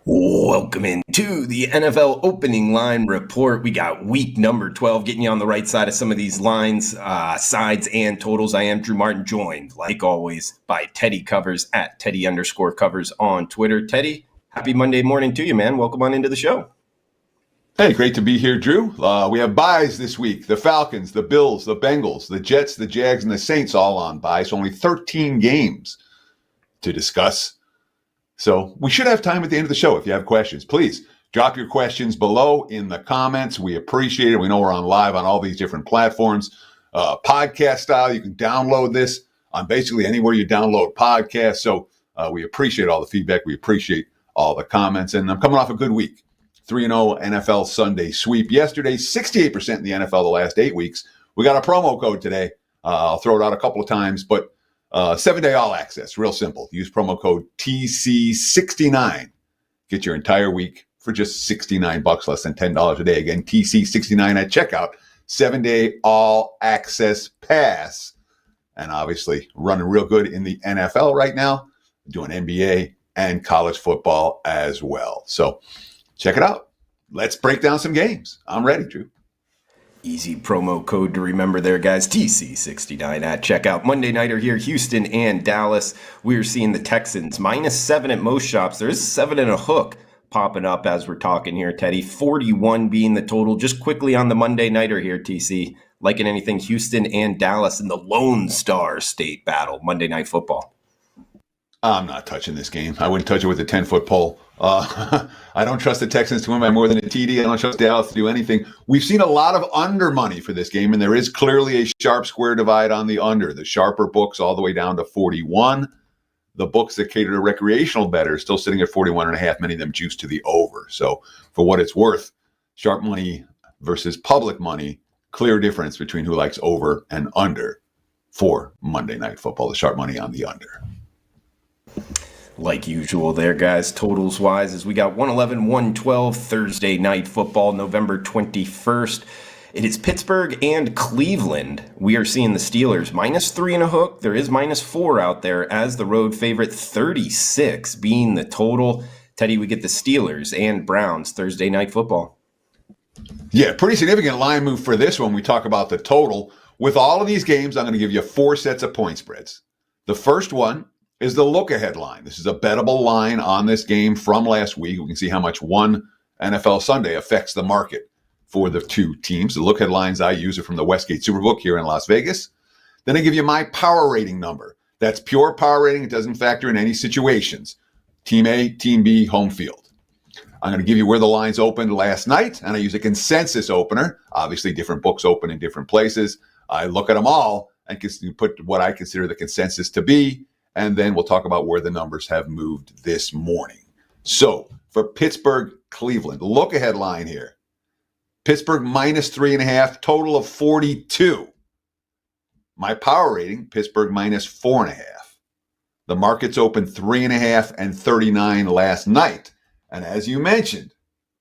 Welcome into the NFL Opening Line Report. We got week number 12, getting you on the right side of some of these lines, sides, and totals. I am Drew Martin, joined, like always, by Teddy Covers at Teddy_Covers on Twitter. Teddy, happy Monday morning to you, man. Welcome on into the show. Hey, great to be here, Drew. We have buys this week. The Falcons, the Bills, the Bengals, the Jets, the Jags, and the Saints all on buys. So only 13 games to discuss. So we should have time at the end of the show. If you have questions, please drop your questions below in the comments. We appreciate it. We know we're on live on all these different platforms. Podcast style, you can download this on basically anywhere you download podcasts. So we appreciate all the feedback. We appreciate all the comments. And I'm coming off a good week. 3-0 NFL Sunday sweep. Yesterday, 68% in the NFL the last 8 weeks. We got a promo code today. I'll throw it out a couple of times, but 7-day all access, real simple. Use promo code TC69. Get your entire week for just $69, less than $10 a day. Again, TC69 at checkout. 7-day all access pass. And obviously running real good in the NFL right now. Doing NBA and college football as well. So check it out. Let's break down some games. I'm ready, Drew. Easy promo code to remember there, guys. TC69 at checkout. Monday nighter here, Houston and Dallas. We're seeing the Texans -7 at most shops. There is 7 and a hook popping up as we're talking here, Teddy. 41 being the total. Just quickly on the Monday nighter here, TC. Liking anything Houston and Dallas in the Lone Star State battle, Monday Night Football? I'm not touching this game. I wouldn't touch it with a 10-foot pole. I don't trust the Texans to win by more than a TD. I don't trust Dallas to do anything. We've seen a lot of under money for this game, and there is clearly a sharp square divide on the under. The sharper books all the way down to 41. The books that cater to recreational bettors still sitting at 41.5, many of them juiced to the over. So for what it's worth, sharp money versus public money, clear difference between who likes over and under for Monday Night Football. The sharp money on the under. Like usual there, guys, totals-wise, as we got 111, 112 Thursday Night Football, November 21st. It is Pittsburgh and Cleveland. We are seeing the Steelers -3 and a hook. There is -4 out there as the road favorite, 36 being the total. Teddy, we get the Steelers and Browns Thursday Night Football. Yeah, pretty significant line move for this one. We talk about the total. With all of these games, I'm going to give you 4 sets of point spreads. The first one is the look-ahead line. This is a bettable line on this game from last week. We can see how much one NFL Sunday affects the market for the two teams. The look-ahead lines I use are from the Westgate Superbook here in Las Vegas. Then I give you my power rating number. That's pure power rating. It doesn't factor in any situations. Team A, Team B, home field. I'm going to give you where the lines opened last night, and I use a consensus opener. Obviously, different books open in different places. I look at them all and put what I consider the consensus to be, and then we'll talk about where the numbers have moved this morning. So for Pittsburgh, Cleveland, look ahead line here. Pittsburgh -3.5, total of 42. My power rating, Pittsburgh -4.5. The markets opened 3.5 and 39 last night. And as you mentioned,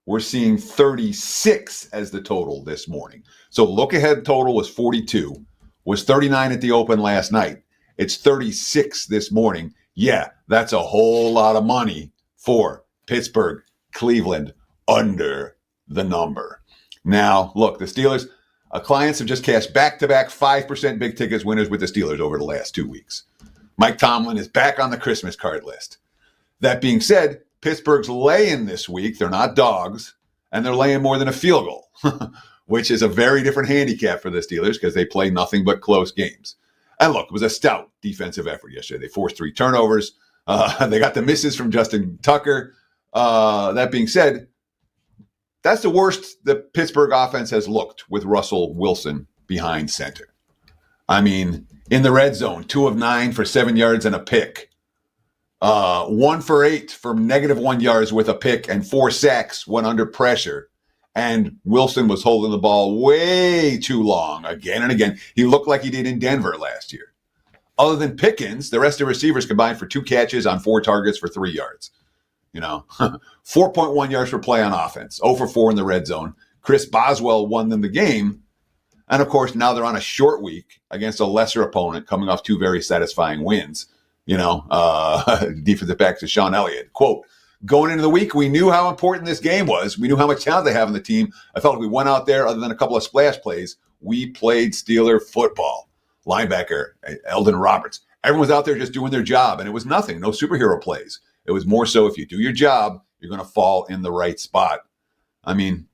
we're seeing 36 as the total this morning. So look ahead total was 42, was 39 at the open last night. It's 36 this morning. Yeah, that's a whole lot of money for Pittsburgh, Cleveland, under the number. Now, look, the Steelers, clients have just cashed back-to-back 5% big tickets winners with the Steelers over the last 2 weeks. Mike Tomlin is back on the Christmas card list. That being said, Pittsburgh's laying this week. They're not dogs, and they're laying more than a field goal, which is a very different handicap for the Steelers because they play nothing but close games. And look, it was a stout defensive effort yesterday. They forced 3 turnovers. They got the misses from Justin Tucker. That being said, that's the worst the Pittsburgh offense has looked with Russell Wilson behind center. I mean, in the red zone, 2 of 9 for 7 yards and a pick. 1 for 8 from -1 yards with a pick and 4 sacks when under pressure. And Wilson was holding the ball way too long again and again. He looked like he did in Denver last year. Other than Pickens, the rest of the receivers combined for 2 catches on 4 targets for 3 yards. 4.1 yards per play on offense. 0 for 4 in the red zone. Chris Boswell won them the game. And of course, now they're on a short week against a lesser opponent coming off 2 very satisfying wins. Defensive back to Sean Elliott. Quote, going into the week, we knew how important this game was. We knew how much talent they have on the team. I felt like we went out there, other than a couple of splash plays, we played Steeler football. Linebacker, Eldon Roberts. Everyone was out there just doing their job, and it was nothing, no superhero plays. It was more so if you do your job, you're going to fall in the right spot. I mean,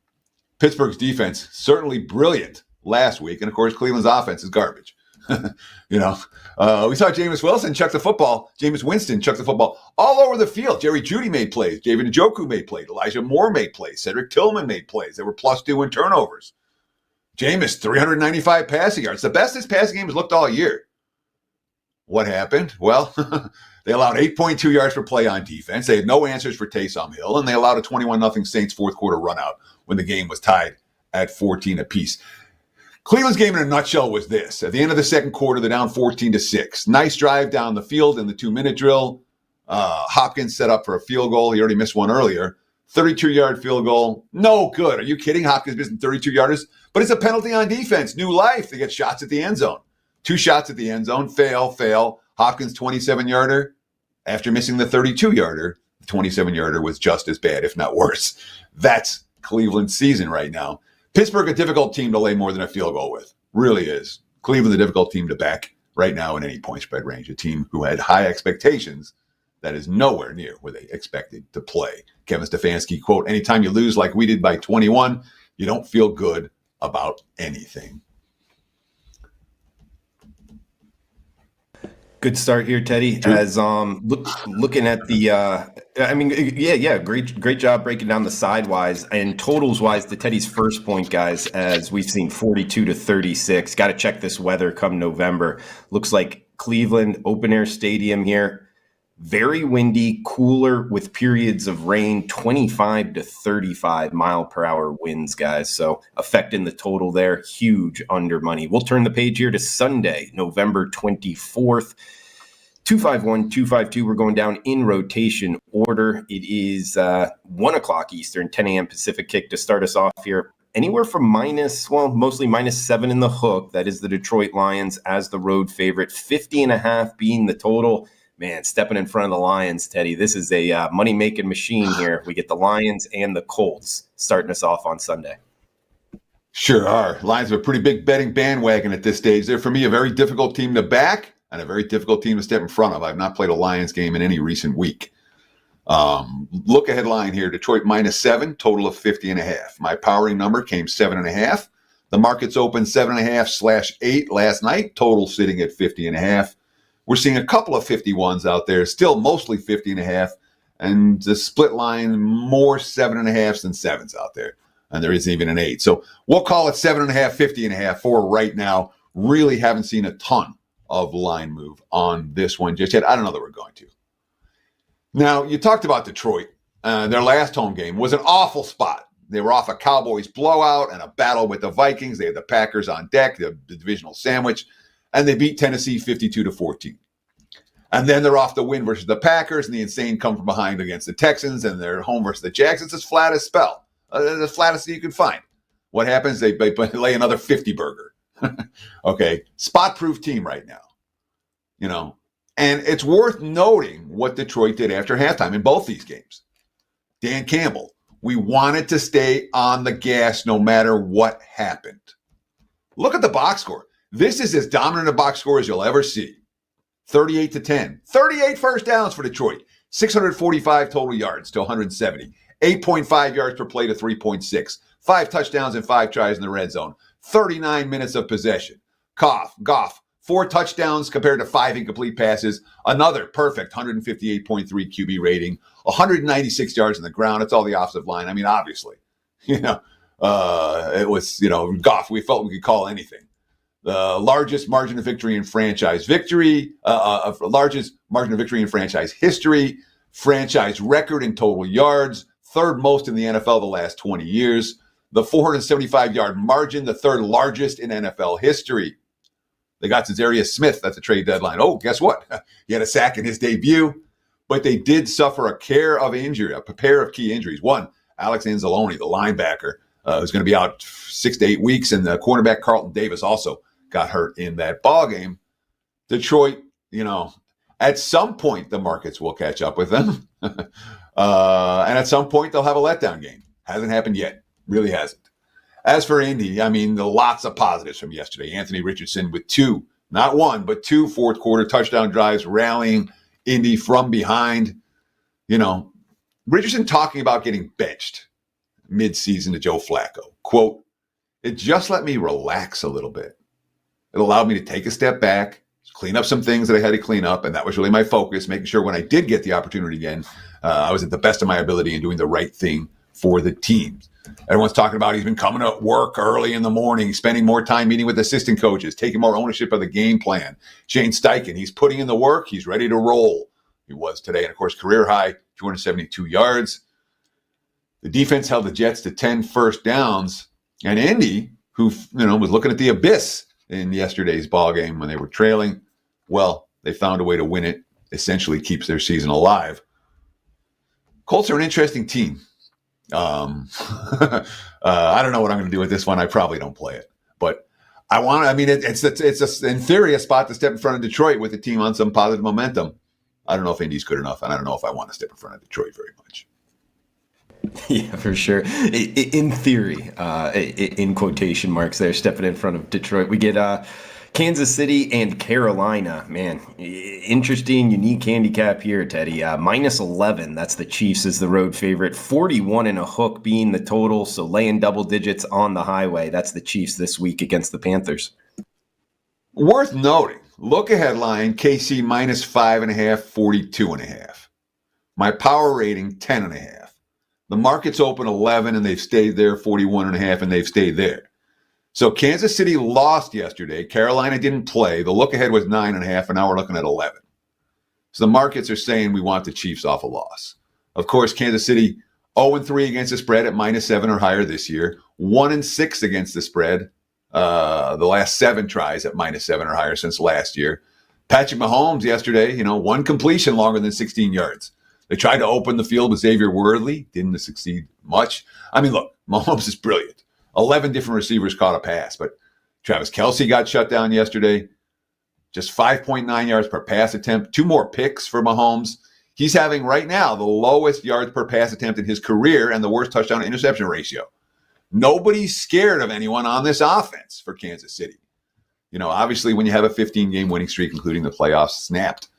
Pittsburgh's defense, certainly brilliant last week, and of course, Cleveland's offense is garbage. We saw Jameis Winston chuck the football all over the field. Jerry Jeudy made plays. David Njoku made plays. Elijah Moore made plays. Cedric Tillman made plays. They were +2 in turnovers. Jameis, 395 passing yards. The best his passing game has looked all year. What happened? Well, they allowed 8.2 yards per play on defense. They had no answers for Taysom Hill, and they allowed a 21-0 Saints fourth quarter run out when the game was tied at 14 apiece. Cleveland's game in a nutshell was this. At the end of the second quarter, they're down 14-6. Nice drive down the field in the 2-minute drill. Hopkins set up for a field goal. He already missed one earlier. 32-yard field goal. No good. Are you kidding? Hopkins missing 32-yarders? But it's a penalty on defense. New life. They get shots at the end zone. 2 shots at the end zone. Fail. Hopkins 27-yarder. After missing the 32-yarder, the 27-yarder was just as bad, if not worse. That's Cleveland's season right now. Pittsburgh, a difficult team to lay more than a field goal with. Really is. Cleveland, a difficult team to back right now in any point spread range. A team who had high expectations that is nowhere near where they expected to play. Kevin Stefanski, quote, anytime you lose like we did by 21, you don't feel good about anything. Good start here, Teddy. As looking at the, great job breaking down the sidewise and totals wise to Teddy's first point, guys. As we've seen 42-36. Got to check this weather come November. Looks like Cleveland open air stadium here. Very windy, cooler with periods of rain, 25 to 35 mile per hour winds, guys. So affecting the total there, huge under money. We'll turn the page here to Sunday, November 24th. 251, 252. We're going down in rotation order. It is 1 o'clock Eastern, 10 a.m. Pacific kick to start us off here. Anywhere from mostly -7 in the hook. That is the Detroit Lions as the road favorite. 50.5 being the total. Man, stepping in front of the Lions, Teddy. This is a money-making machine here. We get the Lions and the Colts starting us off on Sunday. Sure are. Lions are a pretty big betting bandwagon at this stage. They're, for me, a very difficult team to back and a very difficult team to step in front of. I've not played a Lions game in any recent week. Look ahead line here. Detroit -7, total of 50.5. My powering number came 7.5. The market's open 7.5/8 last night. Total sitting at 50.5. We're seeing a couple of 51s out there, still mostly 50.5, and the split line more 7.5s than 7s out there. And there isn't even an 8. So we'll call it 7.5, 50.5 for right now. Really haven't seen a ton of line move on this one just yet. I don't know that we're going to. Now, you talked about Detroit. Their last home game was an awful spot. They were off a Cowboys blowout and a battle with the Vikings. They had the Packers on deck, the divisional sandwich. And they beat Tennessee 52-14. And then they're off the win versus the Packers, and the insane come from behind against the Texans, and they're home versus the Jags. It's as flat as spell, the flattest you can find. What happens? They lay another 50 burger. Okay, spot-proof team right now. And it's worth noting what Detroit did after halftime in both these games. Dan Campbell, we wanted to stay on the gas no matter what happened. Look at the box score. This is as dominant a box score as you'll ever see. 38-10. 38 first downs for Detroit. 645 total yards to 170. 8.5 yards per play to 3.6. 5 touchdowns and 5 tries in the red zone. 39 minutes of possession. Goff, 4 touchdowns compared to 5 incomplete passes. Another perfect 158.3 QB rating. 196 yards on the ground. It's all the offensive line. I mean, obviously, it was, Goff, we felt we could call anything. The largest margin of victory in franchise history, franchise record in total yards, third most in the NFL the last 20 years, the 475-yard margin, the third largest in NFL history. They got Za'Darius Smith at the trade deadline. Oh, guess what? He had a sack in his debut, but they did suffer a pair of key injuries. One, Alex Anzalone, the linebacker, who's going to be out 6 to 8 weeks, and the cornerback Carlton Davis also got hurt in that ball game. Detroit, at some point the markets will catch up with them, and at some point they'll have a letdown game. Hasn't happened yet, really hasn't. As for Indy, lots of positives from yesterday. Anthony Richardson with two, not one, but two fourth quarter touchdown drives, rallying Indy from behind. Richardson talking about getting benched mid-season to Joe Flacco. Quote, "It just let me relax a little bit. It allowed me to take a step back, clean up some things that I had to clean up, and that was really my focus, making sure when I did get the opportunity again, I was at the best of my ability and doing the right thing for the team." Everyone's talking about he's been coming to work early in the morning, spending more time meeting with assistant coaches, taking more ownership of the game plan. Shane Steichen, he's putting in the work. He's ready to roll. He was today. And, of course, career high, 272 yards. The defense held the Jets to 10 first downs. And Indy, who was looking at the abyss in yesterday's ball game when they were trailing, well, they found a way to win it. Essentially keeps their season alive. Colts are an interesting team. I don't know what I'm going to do with this one. I probably don't play it, but it's in theory a spot to step in front of Detroit with the team on some positive momentum. I don't know if Indy's good enough, and I don't know if I want to step in front of Detroit very much. Yeah, for sure. In theory, in quotation marks there, stepping in front of Detroit. We get Kansas City and Carolina. Man, interesting, unique handicap here, Teddy. Minus 11, that's the Chiefs as the road favorite. 41 and a hook being the total, so laying double digits on the highway. That's the Chiefs this week against the Panthers. Worth noting, look ahead line, KC minus 5.5, 42.5. My power rating, 10.5. The market's open 11, and they've stayed there, 41.5, and they've stayed there. So Kansas City lost yesterday. Carolina didn't play. The look ahead was 9.5, and now we're looking at 11. So the markets are saying we want the Chiefs off a loss. Of course, Kansas City 0-3 against the spread at minus 7 or higher this year. 1-6 against the spread. The last 7 tries at minus 7 or higher since last year. Patrick Mahomes yesterday, one completion longer than 16 yards. They tried to open the field with Xavier Worthy. Didn't succeed much. Look, Mahomes is brilliant. 11 different receivers caught a pass, but Travis Kelce got shut down yesterday. Just 5.9 yards per pass attempt. 2 more picks for Mahomes. He's having right now the lowest yards per pass attempt in his career and the worst touchdown to interception ratio. Nobody's scared of anyone on this offense for Kansas City. Obviously when you have a 15-game winning streak, including the playoffs snapped,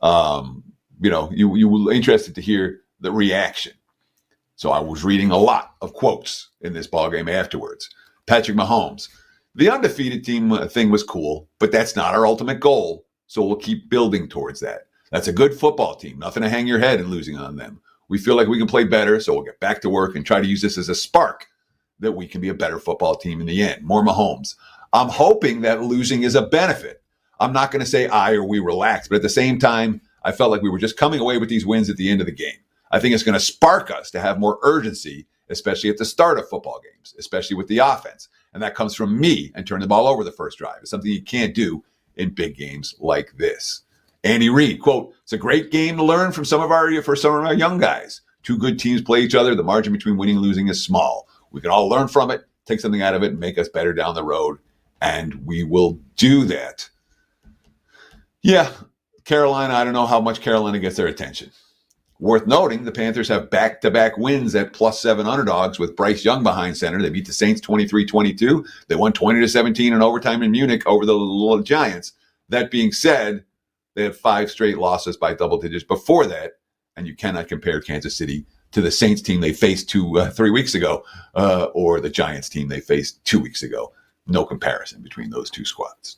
you were interested to hear the reaction. So I was reading a lot of quotes in this ballgame afterwards. Patrick Mahomes, the undefeated team thing was cool, but that's not our ultimate goal. So we'll keep building towards that. That's a good football team. Nothing to hang your head in losing on them. We feel like we can play better, so we'll get back to work and try to use this as a spark that we can be a better football team in the end. More Mahomes. I'm hoping that losing is a benefit. I'm not going to say I or we relax, but at the same time, I felt like we were just coming away with these wins at the end of the game. I think it's going to spark us to have more urgency, especially at the start of football games, especially with the offense. And that comes from me and turning the ball over the first drive. It's something you can't do in big games like this. Andy Reid, quote, "It's a great game to learn for some of our young guys. 2 good teams play each other. The margin between winning and losing is small. We can all learn from it, take something out of it, and make us better down the road. And we will do that." Yeah, Carolina, I don't know how much Carolina gets their attention. Worth noting, the Panthers have back-to-back wins at +7 underdogs with Bryce Young behind center. They beat the Saints 23-22. They won 20-17 in overtime in Munich over the Giants. That being said, they had 5 straight losses by double digits before that, and you cannot compare Kansas City to the Saints team they faced 3 weeks ago or the Giants team they faced 2 weeks ago. No comparison between those two squads.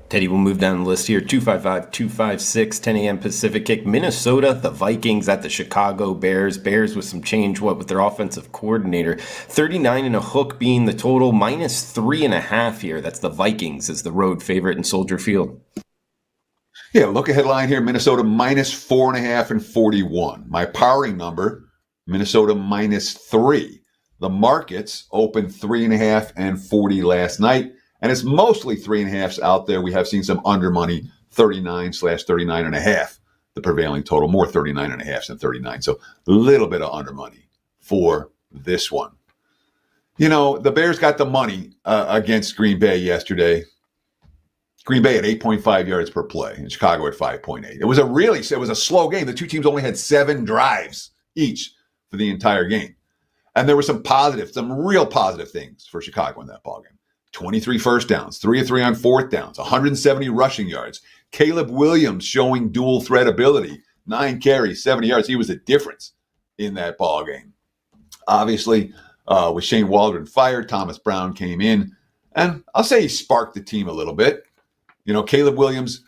Teddy, we'll move down the list here. 255-256, 10 a.m. Pacific kick. Minnesota, the Vikings at the Chicago Bears. Bears with some change, with their offensive coordinator. 39 and a hook being the total, minus 3.5 here. That's the Vikings as the road favorite in Soldier Field. Yeah, look ahead line here. Minnesota minus 4.5 and 41. My powering number, Minnesota minus 3. The markets opened 3.5 and 40 last night. And it's mostly 3.5s out there. We have seen some under money, 39/39.5, the prevailing total, more 39.5s than 39. So a little bit of under money for this one. The Bears got the money against Green Bay yesterday. Green Bay at 8.5 yards per play and Chicago at 5.8. It was a slow game. The two teams only had 7 drives each for the entire game. And there were some real positive things for Chicago in that ballgame. 23 first downs, 3 of 3 on fourth downs, 170 rushing yards. Caleb Williams showing dual threat ability, 9 carries, 70 yards. He was the difference in that ballgame. Obviously, with Shane Waldron fired, Thomas Brown came in, and I'll say he sparked the team a little bit. Caleb Williams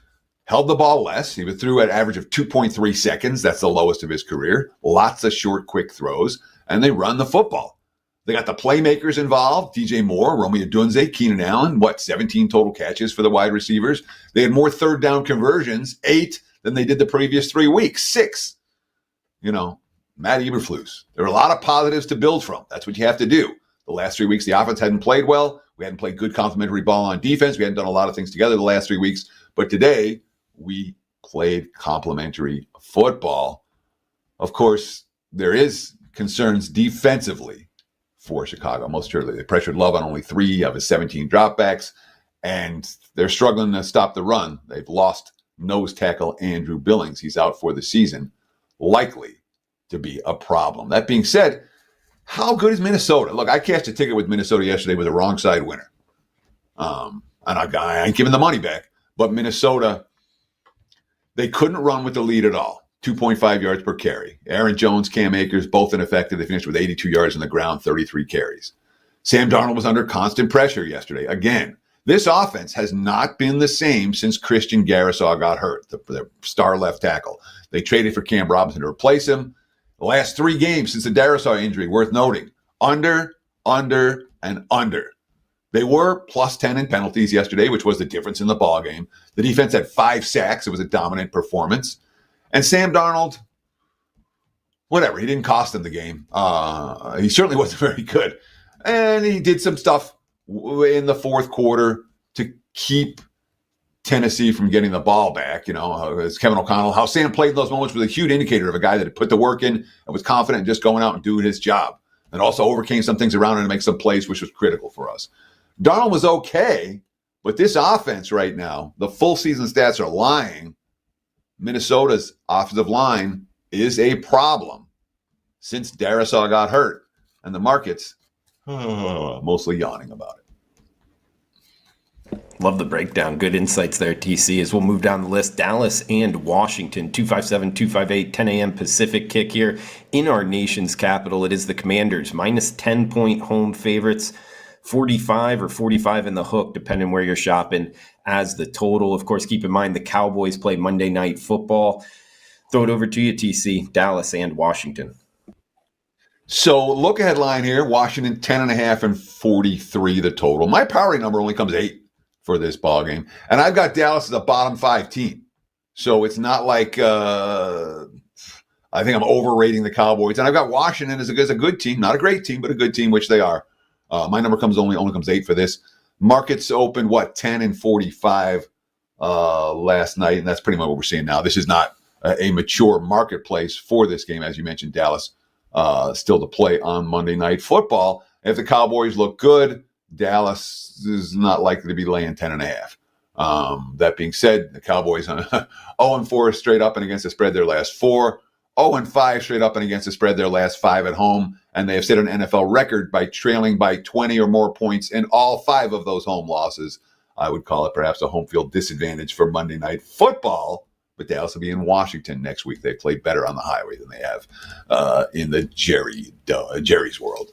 held the ball less. He was through at average of 2.3 seconds. That's the lowest of his career. Lots of short, quick throws, and they run the football. They got the playmakers involved, DJ Moore, Romeo Dunze, Keenan Allen, 17 total catches for the wide receivers. They had more third down conversions, 8, than they did the previous 3 weeks, 6. Matt Eberflus. There are a lot of positives to build from. That's what you have to do. The last 3 weeks, the offense hadn't played well. We hadn't played good complementary ball on defense. We hadn't done a lot of things together the last 3 weeks. But today, we played complementary football. Of course, there is concerns defensively for Chicago. Most surely, they pressured Love on only 3 of his 17 dropbacks, and they're struggling to stop the run. They've lost nose tackle Andrew Billings. He's out for the season, likely to be a problem. That being said, how good is Minnesota? Look, I cashed a ticket with Minnesota yesterday with a wrong side winner. And I ain't giving the money back. But Minnesota, they couldn't run with the lead at all. 2.5 yards per carry. Aaron Jones, Cam Akers, both ineffective. They finished with 82 yards on the ground, 33 carries. Sam Darnold was under constant pressure yesterday. Again, this offense has not been the same since Christian Garrisaw got hurt, the star left tackle. They traded for Cam Robinson to replace him. The last 3 games since the Darrisaw injury, worth noting, under, and under. They were plus 10 in penalties yesterday, which was the difference in the ballgame. The defense had 5 sacks. It was a dominant performance. And Sam Darnold, whatever, he didn't cost them the game. He certainly wasn't very good. And he did some stuff in the fourth quarter to keep Tennessee from getting the ball back. As Kevin O'Connell, how Sam played in those moments was a huge indicator of a guy that had put the work in and was confident in just going out and doing his job, and also overcame some things around him to make some plays, which was critical for us. Darnold was okay, but this offense right now, the full season stats are lying. Minnesota's offensive line is a problem since Darrisaw got hurt, and the market's mostly yawning about it. Love the breakdown. Good insights there, TC. As we'll move down the list, Dallas and Washington, 257, 258, 10 a.m. Pacific kick here in our nation's capital. It is the Commanders, minus 10-point home favorites, 45 or 45 in the hook, depending where you're shopping, as the total. Of course, keep in mind the Cowboys play Monday Night Football. Throw it over to you, TC, Dallas and Washington. So look ahead line here, Washington 10.5 and 43 the total. My power number only comes 8 for this ball game, and I've got Dallas as a bottom 5 team. So it's not like I think I'm overrating the Cowboys, and I've got Washington as a good team, not a great team, but a good team, which they are. My number only comes 8 for this. Markets opened 10 and 45 last night, and that's pretty much what we're seeing now. This is not a mature marketplace for this game, as you mentioned. Dallas still to play on Monday Night Football. If the Cowboys look good, Dallas is not likely to be laying 10.5. That being said, the Cowboys 0-4 straight up and against the spread their last 4, 0-5 straight up and against the spread their last 5 at home, and they have set an NFL record by trailing by 20 or more points in all 5 of those home losses. I would call it perhaps a home field disadvantage for Monday Night Football, but Dallas will be in Washington next week. They play better on the highway than they have in the Jerry's world.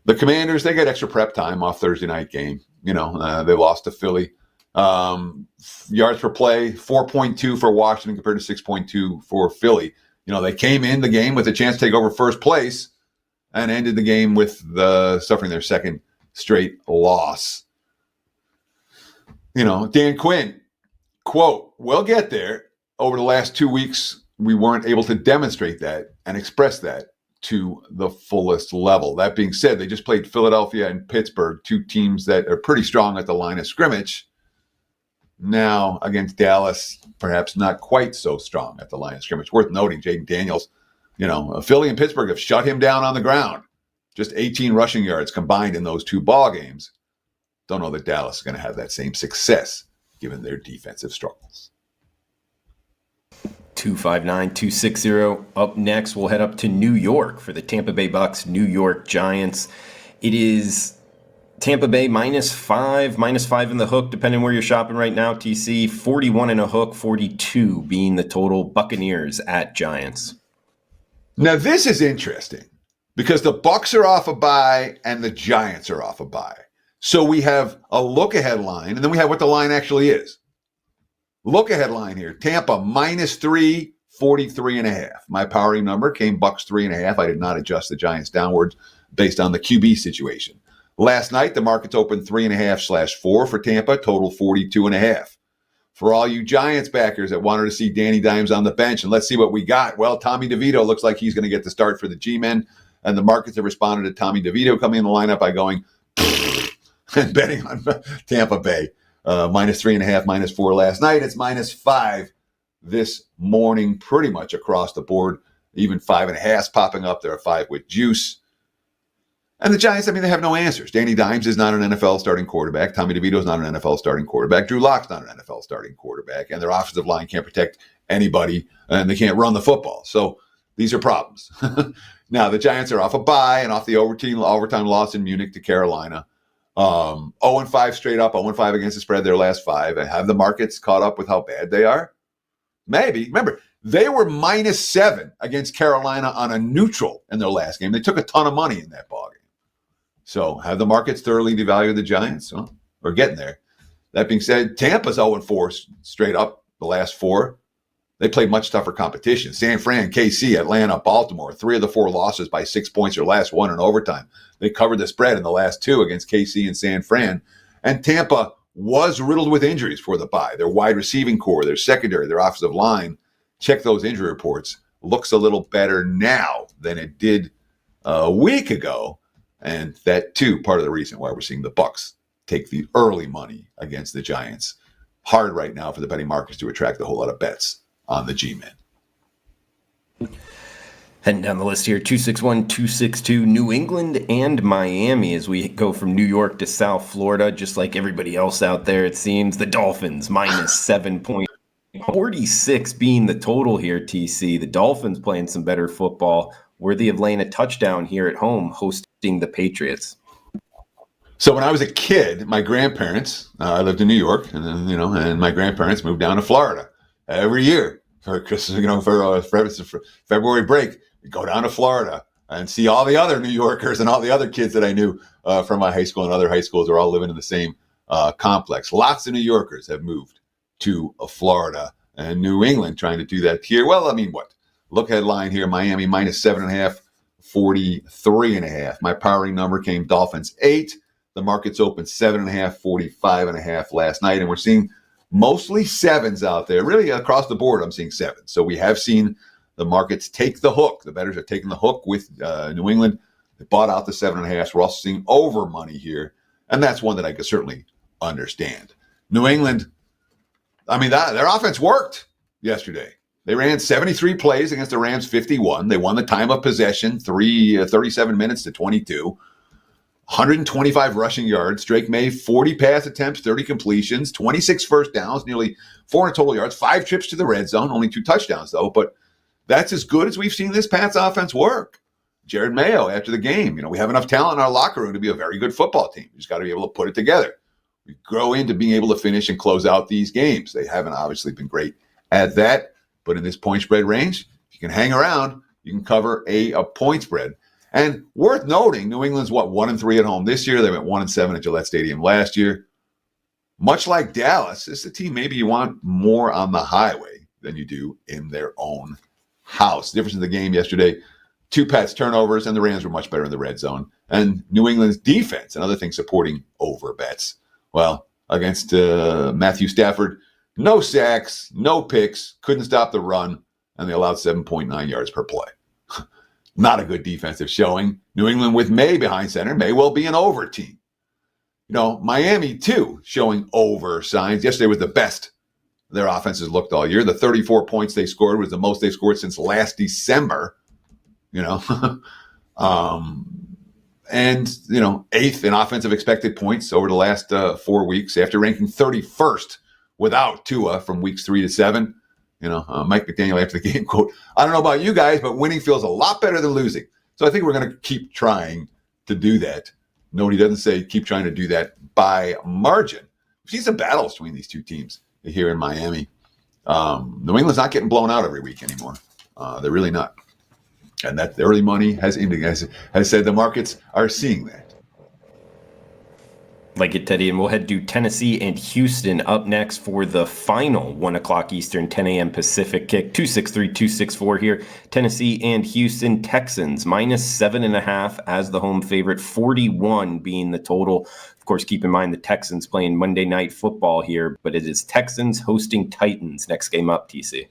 The Commanders, they get extra prep time off Thursday night game. They lost to Philly. Yards per play, 4.2 for Washington compared to 6.2 for Philly. They came in the game with a chance to take over first place and ended the game with suffering their second straight loss. Dan Quinn, quote, "We'll get there. Over the last 2 weeks, we weren't able to demonstrate that and express that to the fullest level." That being said, they just played Philadelphia and Pittsburgh, 2 teams that are pretty strong at the line of scrimmage. Now, against Dallas, perhaps not quite so strong at the line of scrimmage. Worth noting, Jaden Daniels, Philly and Pittsburgh have shut him down on the ground. just 18 rushing yards combined in those two ball games. Don't know that Dallas is going to have that same success given their defensive struggles. 259-260. Up next, we'll head up to New York for the Tampa Bay Bucks, New York Giants. It is Tampa Bay -5 in the hook, depending where you're shopping right now, TC. 41 in a hook, 42 being the total. Buccaneers at Giants. Now, this is interesting because the Bucks are off a bye and the Giants are off a bye. So we have a look-ahead line, and then we have what the line actually is. Look-ahead line here, Tampa -3, 43.5. My powering number came Bucks 3.5. I did not adjust the Giants downwards based on the QB situation. Last night, the markets opened 3.5/4 for Tampa, total 42.5. For all you Giants backers that wanted to see Danny Dimes on the bench, and let's see what we got. Well, Tommy DeVito looks like he's going to get the start for the G-Men, and the markets have responded to Tommy DeVito coming in the lineup by going and betting on Tampa Bay. -3.5, -4 last night. It's -5 this morning, pretty much across the board. Even 5.5 popping up. There are 5 with juice. And the Giants, I mean, they have no answers. Danny Dimes is not an NFL starting quarterback. Tommy DeVito is not an NFL starting quarterback. Drew Lock's not an NFL starting quarterback. And their offensive line can't protect anybody, and they can't run the football. So these are problems. Now, the Giants are off a bye and off the overtime loss in Munich to Carolina. 0-5 straight up, 0-5 against the spread their last 5. And have the markets caught up with how bad they are? Maybe. Remember, they were -7 against Carolina on a neutral in their last game. They took a ton of money in that ballgame. So have the markets thoroughly devalued the Giants? Well, we're getting there. That being said, Tampa's 0-4 straight up the last 4. They played much tougher competition. San Fran, KC, Atlanta, Baltimore, 3 of the 4 losses by 6 points or less, 1 in overtime. They covered the spread in the last 2 against KC and San Fran. And Tampa was riddled with injuries for the bye. Their wide receiving core, their secondary, their offensive line, check those injury reports, looks a little better now than it did a week ago. And that, too, part of the reason why we're seeing the Bucks take the early money against the Giants. Hard right now for the betting markets to attract a whole lot of bets on the G-Men. Heading down the list here, 261, 262, New England and Miami as we go from New York to South Florida, just like everybody else out there, it seems. The Dolphins, -7.46 being the total here, TC. The Dolphins playing some better football, worthy of laying a touchdown here at home, hosting the Patriots. So when I was a kid, my grandparents, I lived in New York, and then, and my grandparents moved down to Florida every year for Christmas, for February break. We go down to Florida and see all the other New Yorkers and all the other kids that I knew from my high school and other high schools are all living in the same complex. Lots of New Yorkers have moved to Florida and New England trying to do that here. Well, I mean, what? Look headline here, Miami -7.5, 43.5. My powering number came Dolphins 8. The markets opened 7.5, 45.5 last night. And we're seeing mostly 7s out there. Really across the board, I'm seeing 7. So we have seen the markets take the hook. The bettors are taking the hook with New England. They bought out the 7.5. We're also seeing over money here. And that's one that I could certainly understand. New England, I mean, their offense worked yesterday. They ran 73 plays against the Rams 51. They won the time of possession, 37 minutes to 22. 125 rushing yards. Drake May, 40 pass attempts, 30 completions, 26 first downs, nearly 400 total yards, 5 trips to the red zone, only 2 touchdowns, though. But that's as good as we've seen this Pats offense work. Jared Mayo, after the game, we have enough talent in our locker room to be a very good football team. We just got to be able to put it together. We grow into being able to finish and close out these games. They haven't obviously been great at that, but in this point spread range, if you can hang around, you can cover a point spread. And worth noting, New England's 1-3 at home this year. They went 1-7 at Gillette Stadium last year. Much like Dallas, this is a team maybe you want more on the highway than you do in their own house. The difference in the game yesterday, 2 Pats turnovers, and the Rams were much better in the red zone. And New England's defense, another thing supporting over bets. Well, against Matthew Stafford, no sacks, no picks, couldn't stop the run, and they allowed 7.9 yards per play. Not a good defensive showing. New England with May behind center may well be an over team. Miami, too, showing over signs. Yesterday was the best their offenses looked all year. The 34 points they scored was the most they scored since last December. and, eighth in offensive expected points over the last 4 weeks after ranking 31st without Tua from weeks 3 to 7. Mike McDaniel after the game quote, "I don't know about you guys, but winning feels a lot better than losing." So I think we're going to keep trying to do that. Nobody doesn't say keep trying to do that by margin. We've seen some battles between these two teams here in Miami. New England's not getting blown out every week anymore. They're really not. And that the early money has said the markets are seeing that. Like it, Teddy, and we'll head to Tennessee and Houston up next for the final 1 o'clock Eastern, 10 a.m. Pacific kick. 263-264 here. Tennessee and Houston Texans -7.5 as the home favorite, 41 being the total. Of course, keep in mind the Texans playing Monday Night Football here, but it is Texans hosting Titans next game up, TC.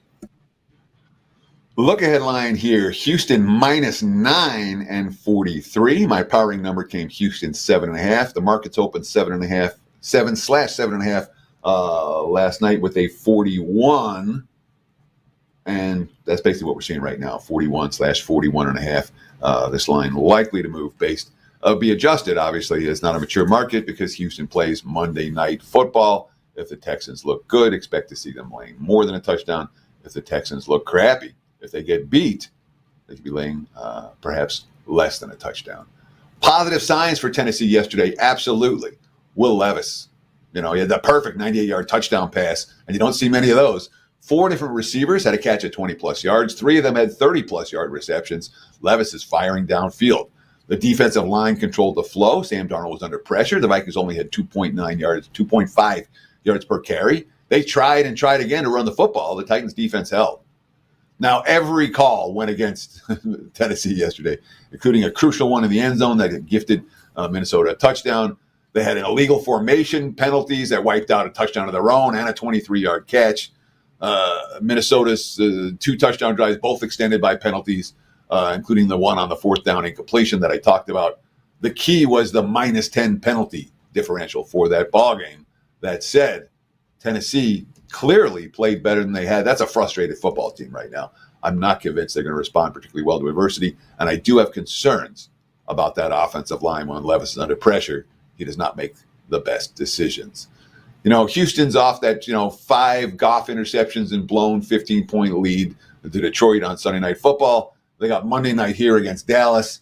Look ahead line here, Houston -9 and 43. My powering number came Houston 7.5. The market's open 7.5, 7/7.5 last night with a 41. And that's basically what we're seeing right now, 41/41.5. This line likely to move be adjusted. Obviously, it's not a mature market because Houston plays Monday Night Football. If the Texans look good, expect to see them laying more than a touchdown. If the Texans look crappy, if they get beat, they could be laying perhaps less than a touchdown. Positive signs for Tennessee yesterday, absolutely. Will Levis, he had the perfect 98-yard touchdown pass, and you don't see many of those. 4 different receivers had a catch at 20-plus yards. 3 of them had 30-plus yard receptions. Levis is firing downfield. The defensive line controlled the flow. Sam Darnold was under pressure. The Vikings only had 2.5 yards per carry. They tried and tried again to run the football. The Titans defense held. Now, every call went against Tennessee yesterday, including a crucial one in the end zone that had gifted Minnesota a touchdown. They had an illegal formation penalties that wiped out a touchdown of their own and a 23-yard catch. Minnesota's 2 touchdown drives, both extended by penalties, including the one on the 4th down incompletion that I talked about. The key was the -10 penalty differential for that ball game. That said, Tennessee clearly played better than they had. That's a frustrated football team right now. I'm not convinced they're going to respond particularly well to adversity, and I do have concerns about that offensive line when Levis is under pressure. He does not make the best decisions. Houston's off that, 5 Goff interceptions and blown 15-point lead to Detroit on Sunday Night Football. They got Monday night here against Dallas.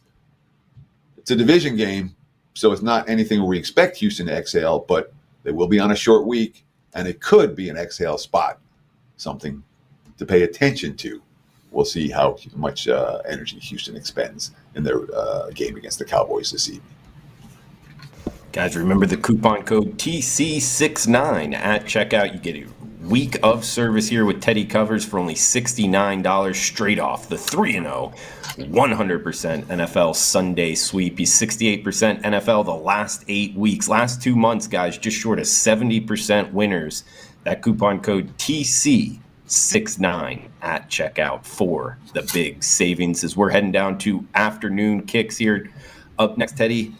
It's a division game, so it's not anything where we expect Houston to exhale, but they will be on a short week. And it could be an exhale spot, something to pay attention to. We'll see how much energy Houston expends in their game against the Cowboys this evening. Guys, remember the coupon code TC69 at checkout. You get a week of service here with Teddy Covers for only $69 straight off the 3-0 100% NFL Sunday sweep. He's 68% NFL the last 8 weeks. Last 2 months, guys, just short of 70% winners. That coupon code TC69 at checkout for the big savings as we're heading down to afternoon kicks here. Up next, Teddy,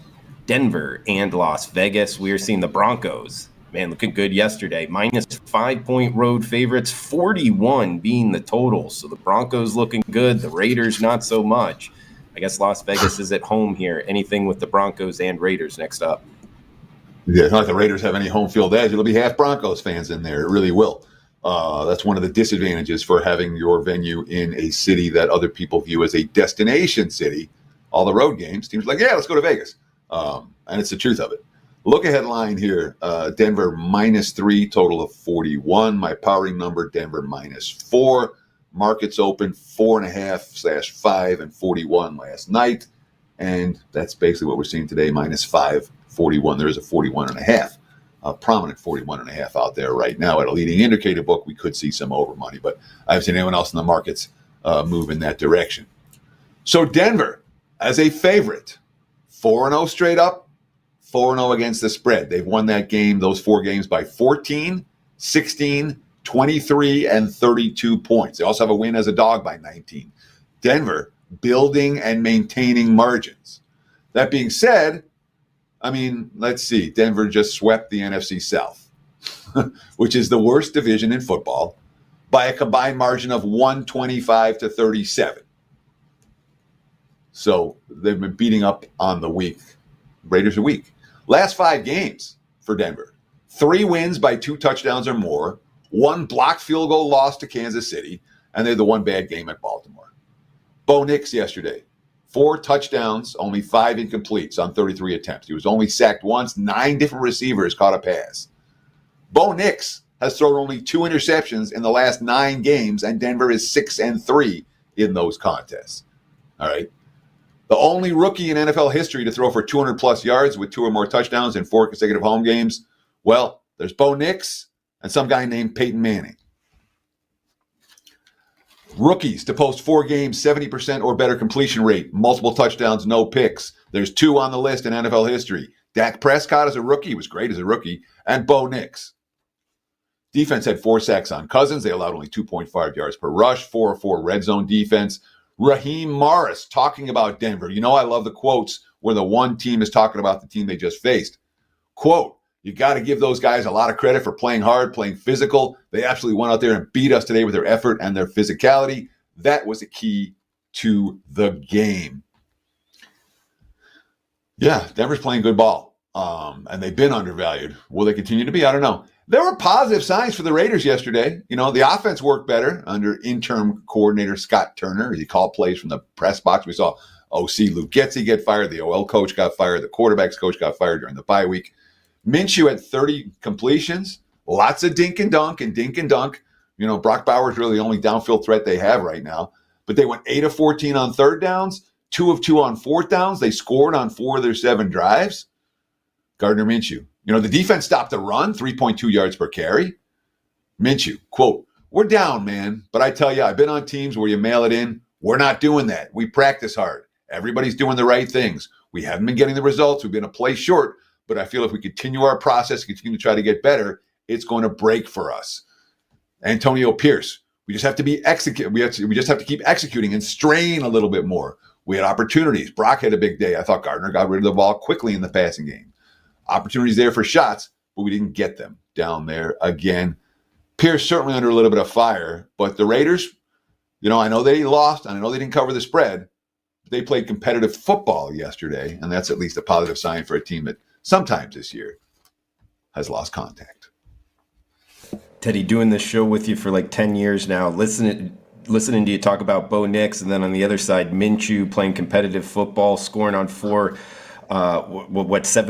Denver and Las Vegas. We are seeing the Broncos. Man, looking good yesterday. -5-point road favorites, 41 being the total. So the Broncos looking good. The Raiders not so much. I guess Las Vegas is at home here. Anything with the Broncos and Raiders next up? Yeah, it's not like the Raiders have any home field edge. It'll be half Broncos fans in there. It really will. That's one of the disadvantages for having your venue in a city that other people view as a destination city. All the road games, teams are like, yeah, let's go to Vegas. And it's the truth of it. Look ahead line here, Denver -3, total of 41. My powering number, Denver -4. Markets open 4.5/5 and 41 last night. And that's basically what we're seeing today, -5, 41. There is a 41.5, a prominent 41.5 out there right now. At a leading indicator book, we could see some over money, but I haven't seen anyone else in the markets move in that direction. So Denver, as a favorite, 4-0 straight up. 4-0 against the spread. They've won that game, those 4 games, by 14, 16, 23, and 32 points. They also have a win as a dog by 19. Denver building and maintaining margins. That being said, let's see. Denver just swept the NFC South, which is the worst division in football, by a combined margin of 125-37. So they've been beating up on the Raiders are weak. Last 5 games for Denver. 3 wins by 2 touchdowns or more, 1 blocked field goal loss to Kansas City, and they're the 1 bad game at Baltimore. Bo Nix yesterday, 4 touchdowns, only 5 incompletes on 33 attempts. He was only sacked once. 9 different receivers caught a pass. Bo Nix has thrown only 2 interceptions in the last 9 games, and Denver is 6-3 in those contests. All right. The only rookie in NFL history to throw for 200-plus yards with 2 or more touchdowns in 4 consecutive home games. Well, there's Bo Nix and some guy named Peyton Manning. Rookies to post 4 games, 70% or better completion rate, multiple touchdowns, no picks. There's 2 on the list in NFL history. Dak Prescott as a rookie, he was great as a rookie, and Bo Nix. Defense had 4 sacks on Cousins. They allowed only 2.5 yards per rush, 4-4 red zone defense. Raheem Morris talking about Denver. You know, I love the quotes where the one team is talking about the team they just faced. Quote, you got to give those guys a lot of credit for playing hard, playing physical. They absolutely went out there and beat us today with their effort and their physicality. That was the key to the game. Yeah, Denver's playing good ball, and they've been undervalued. Will they continue to be? I don't know. There were positive signs for the Raiders yesterday. You know, the offense worked better under interim coordinator Scott Turner. He called plays from the press box. We saw OC Luke Getsy get fired. The OL coach got fired. The quarterback's coach got fired during the bye week. Minshew had 30 completions. Lots of dink and dunk. You know, Brock Bowers really the only downfield threat they have right now. But they went 8 of 14 on 3rd downs, 2 of 2 on 4th downs. They scored on 4 of their 7 drives. Gardner Minshew. You know, the defense stopped the run, 3.2 yards per carry. Minshew, quote, we're down, man. But I tell you, I've been on teams where you mail it in. We're not doing that. We practice hard. Everybody's doing the right things. We haven't been getting the results. We've been a play short. But I feel if we continue our process, continue to try to get better, it's going to break for us. Antonio Pierce, we just have to be we just have to keep executing and strain a little bit more. We had opportunities. Brock had a big day. I thought Gardner got rid of the ball quickly in the passing game. Opportunities there for shots, but we didn't get them down there again. Pierce certainly under a little bit of fire, but the Raiders, you know, I know they lost, and I know they didn't cover the spread, but they played competitive football yesterday, and that's at least a positive sign for a team that sometimes this year has lost contact. Teddy, doing this show with you for like 10 years now, listening to you talk about Bo Nix, and then on the other side, Minshew playing competitive football, scoring on 7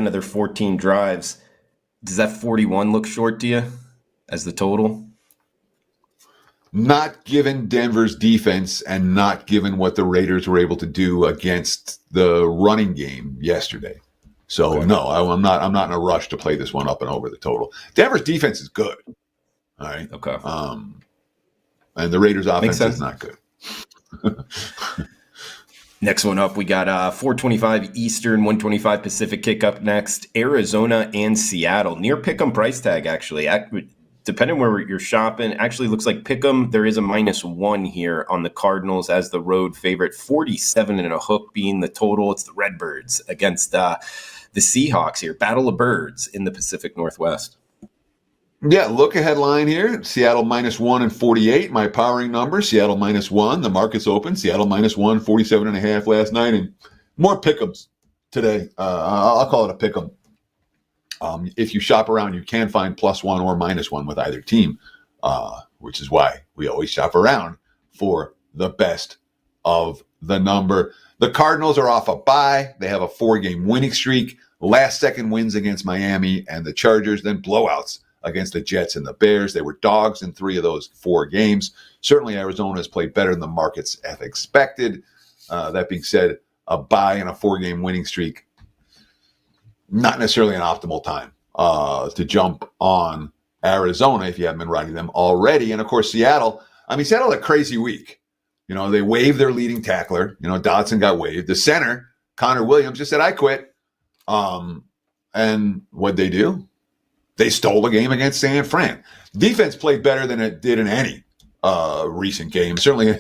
of their 14 drives. Does that 41 look short to you as the total? Not given Denver's defense and not given what the Raiders were able to do against the running game yesterday. So okay. No, I'm not in a rush to play this one up and over the total. Denver's defense is good. All right. Okay. And the Raiders offense is not good. Next one up, we got 4:25 Eastern, 1:25 Pacific kick up next. Arizona and Seattle. Near Pick'em price tag, actually. Depending where you're shopping, actually looks like Pick'em. There is a -1 here on the Cardinals as the road favorite. 47 and a hook being the total. It's the Redbirds against the Seahawks here. Battle of Birds in the Pacific Northwest. Yeah, look ahead line here. Seattle -1 and 48. My powering number, Seattle -1. The market's open. Seattle -1, 47.5 last night. And more pick'ems today. I'll call it a pick'em. If you shop around, you can find +1 or -1 with either team, which is why we always shop around for the best of the number. The Cardinals are off a bye. They have a 4-game winning streak. Last second wins against Miami and the Chargers, then blowouts against the Jets and the Bears. They were dogs in 3 of those 4 games. Certainly Arizona has played better than the markets have expected. That being said, a bye and a 4-game winning streak, not necessarily an optimal time to jump on Arizona if you haven't been riding them already. And of course, Seattle had a crazy week. You know, they waived their leading tackler. You know, Dodson got waived. The center, Connor Williams, just said, I quit. And what'd they do? They stole the game against San Fran. Defense played better than it did in any recent game. Certainly,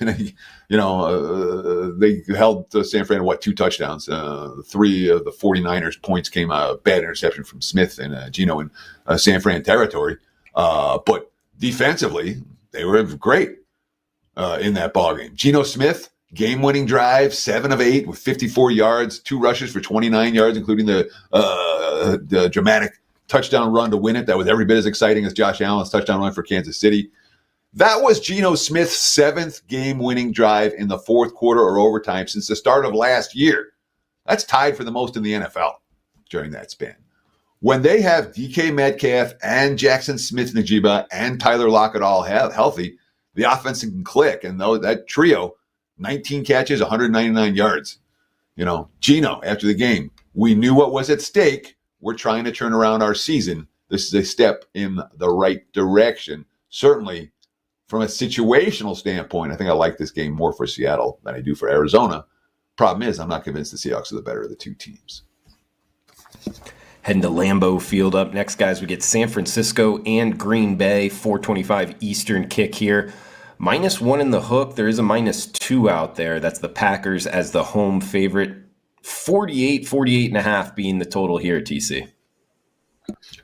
they held San Fran, 2 touchdowns. 3 of the 49ers points came out, bad interception from Smith and Geno in San Fran territory. But defensively, they were great in that ballgame. Geno Smith game-winning drive, 7 of 8 with 54 yards, 2 rushes for 29 yards, including the dramatic touchdown run to win it. That was every bit as exciting as Josh Allen's touchdown run for Kansas City. That was Geno Smith's 7th game-winning drive in the fourth quarter or overtime since the start of last year. That's tied for the most in the NFL during that span. When they have DK Metcalf and Jackson Smith-Njigba and Tyler Lockett all healthy, the offense can click. And that trio, 19 catches, 199 yards. Geno, after the game, we knew what was at stake. We're trying to turn around our season. This is a step in the right direction. Certainly, from a situational standpoint, I think I like this game more for Seattle than I do for Arizona. Problem is, I'm not convinced the Seahawks are the better of the two teams. Heading to Lambeau Field up next, guys. We get San Francisco and Green Bay, 425 Eastern kick here. -1 in the hook. There is a -2 out there. That's the Packers as the home favorite. 48.5 being the total here at TC.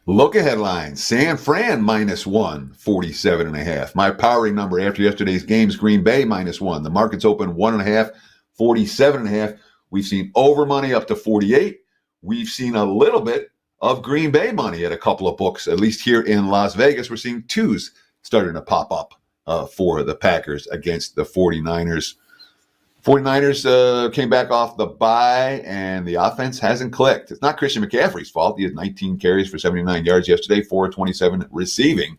Look ahead line. San Fran -1, 47.5. My powering number after yesterday's games, Green Bay -1. The market's open 1.5, 47.5. We've seen over money up to 48. We've seen a little bit of Green Bay money at a couple of books, at least here in Las Vegas. We're seeing twos starting to pop up for the Packers against the 49ers. 49ers came back off the bye, and the offense hasn't clicked. It's not Christian McCaffrey's fault. He had 19 carries for 79 yards yesterday, 427 receiving.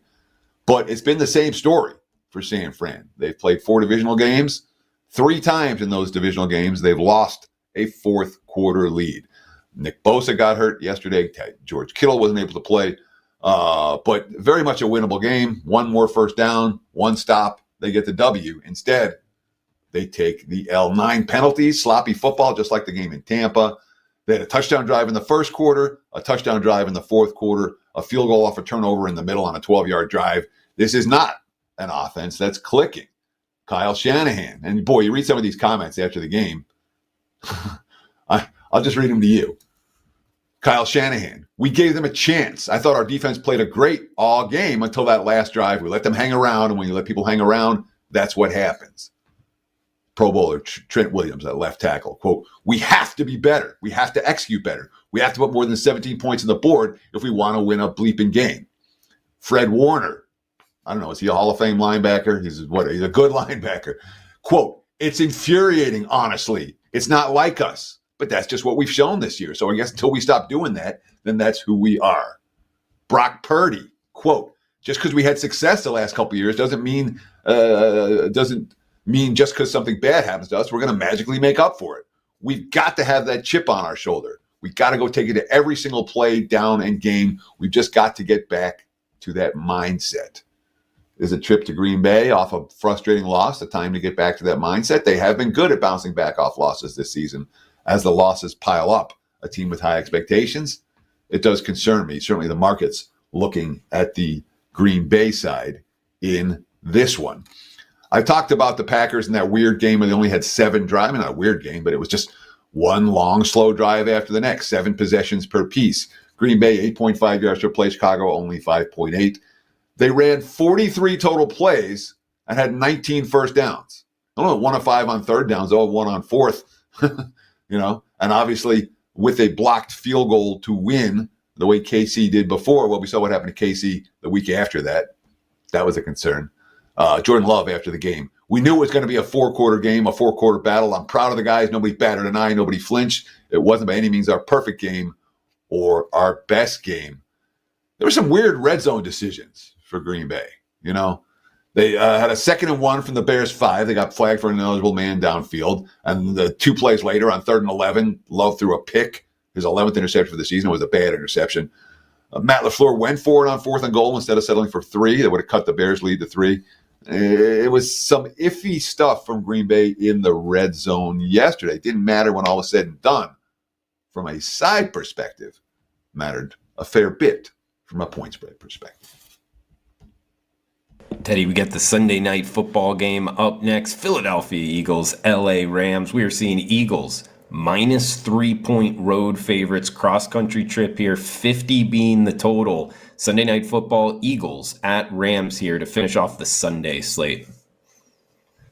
But it's been the same story for San Fran. They've played 4 divisional games. 3 times in those divisional games, they've lost a fourth quarter lead. Nick Bosa got hurt yesterday. George Kittle wasn't able to play. But very much a winnable game. 1 more first down, 1 stop. They get the W. Instead, they take the L9 penalties, sloppy football, just like the game in Tampa. They had a touchdown drive in the first quarter, a touchdown drive in the fourth quarter, a field goal off a turnover in the middle on a 12-yard drive. This is not an offense that's clicking. Kyle Shanahan. And boy, you read some of these comments after the game. I'll just read them to you. Kyle Shanahan. We gave them a chance. I thought our defense played a great all game until that last drive. We let them hang around, and when you let people hang around, that's what happens. Pro Bowler Trent Williams, that left tackle, quote, we have to be better. We have to execute better. We have to put more than 17 points on the board if we want to win a bleeping game. Fred Warner, I don't know, is he a Hall of Fame linebacker? He's a good linebacker. Quote, it's infuriating, honestly. It's not like us, but that's just what we've shown this year. So I guess until we stop doing that, then that's who we are. Brock Purdy, quote, just because we had success the last couple of years doesn't mean just because something bad happens to us, we're going to magically make up for it. We've got to have that chip on our shoulder. We've got to go take it to every single play, down, and game. We've just got to get back to that mindset. Is a trip to Green Bay off a frustrating loss a time to get back to that mindset? They have been good at bouncing back off losses this season. As the losses pile up, a team with high expectations, it does concern me. Certainly the market's looking at the Green Bay side in this one. I've talked about the Packers in that weird game where they only had 7 drives. I mean, not a weird game, but it was just one long, slow drive after the next, 7 possessions per piece. Green Bay, 8.5 yards per play. Chicago, only 5.8. They ran 43 total plays and had 19 first downs. I don't know, 1 of 5 on third downs, 0 of 1 on fourth. And obviously with a blocked field goal to win the way KC did before. Well, we saw what happened to KC the week after that. That was a concern. Jordan Love after the game. We knew it was going to be a 4-quarter game, a 4-quarter battle. I'm proud of the guys. Nobody batted an eye. Nobody flinched. It wasn't by any means our perfect game or our best game. There were some weird red zone decisions for Green Bay. They had a 2nd and 1 from the Bears 5. They got flagged for an ineligible man downfield. And the 2 plays later on 3rd and 11, Love threw a pick. His 11th interception for the season. It was a bad interception. Matt LaFleur went for it on 4th and goal instead of settling for 3. That would have cut the Bears' lead to 3. It was some iffy stuff from Green Bay in the red zone yesterday. It didn't matter when all was said and done. From a side perspective, mattered a fair bit from a point spread perspective. Teddy, we get the Sunday night football game up next. Philadelphia Eagles, LA Rams. We are seeing Eagles -3-point road favorites, cross-country trip here, 50 being the total. Sunday night football, Eagles at Rams here to finish off the Sunday slate.